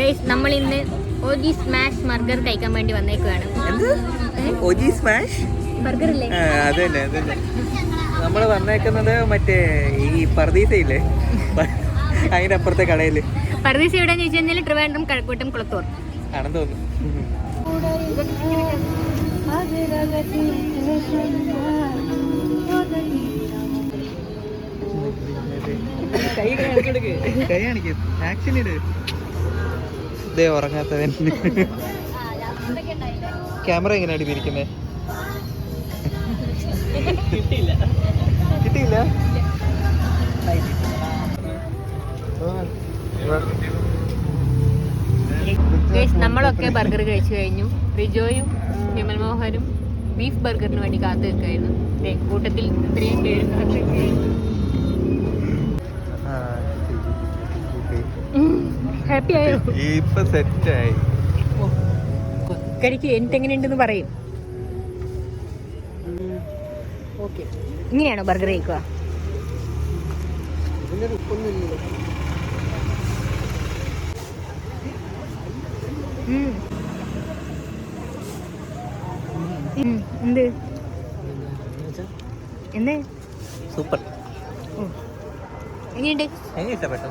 Guys നമ്മൾ ഇന്ന് ഓജി smash burger കഴിക്കാൻ വേണ്ടി വന്നേക്കുവാണ്. ഓജി സ്മാഷ് ബർഗർ ഇല്ലേ? അത് തന്നെ നമ്മൾ വന്നേക്കുന്നത് മറ്റേ ഈ പർദീസയില്ലേ അതിന്റെ അപ്പുറത്തെ കടയില്. പർദീസ എവിടെയെന്ന് ചോദിച്ചു കഴിഞ്ഞാൽ ട്രിവാൻഡ്രം, കഴക്കൂട്ടം, കുളത്തൂർ ആണെന്ന് തോന്നുന്നു. കൈ കാണിക്കും, ആക്ഷൻ ഇട്. ഇതേ ഉറങ്ങാത്തവൻ. ക്യാമറ എങ്ങനെയാണ് തിരിക്കുന്നത്? കിട്ടിയില്ല. നമ്മളൊക്കെ ബർഗർ കഴിച്ചു കഴിഞ്ഞു. റിജോയും വിമൽ മോഹനും ബീഫ് ബർഗറിന് വേണ്ടി കാത്തു നിൽക്കായിരുന്നു. കൂട്ടത്തിൽ ഇത്രയും പേര് ഹാപ്പി ആയോ? ഇപ്പൊ സെറ്റായി. കഴിക്ക്, എന്നിട്ട് എങ്ങനെയുണ്ടെന്ന് പറയും. ഓക്കെ, ഇങ്ങനെയാണോ ബർഗർ കഴിക്കുക? എന്ത് എന്തേ? സൂപ്പർ. എങ്ങനെയുണ്ട്? എങ്ങനെ ഇഷ്ടപ്പെട്ടു?